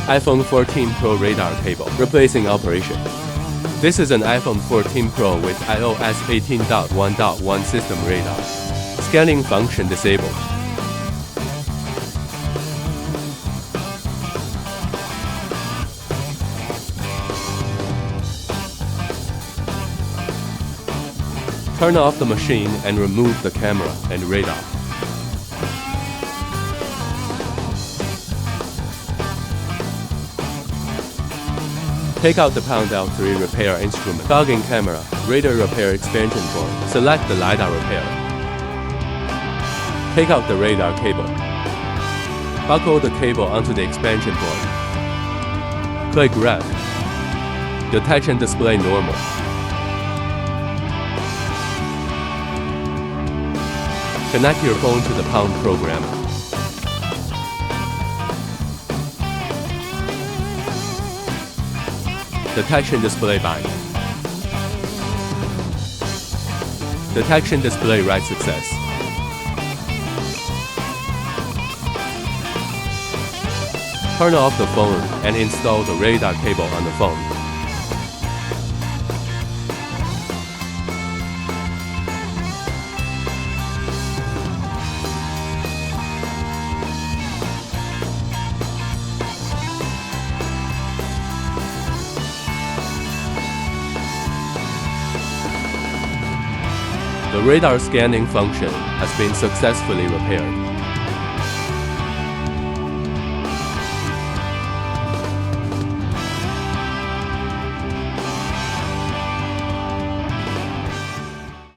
iPhone 14 Pro radar cable, replacing operation. This is an iPhone 14 Pro with iOS 18.1.1 system radar. Scanning function disabled. Turn off the machine and remove the camera and radar. Take out the Pound L3 repair instrument, plug-in camera, radar repair expansion port. Select the LiDAR repair. Take out the radar cable. Buckle the cable onto the expansion port. Click Red. Detection display normal. Connect your phone to the Pound programmer. Detection display bind. Detection display write success. Turn off the phone and install the radar cable on the phone. The radar scanning function has been successfully repaired.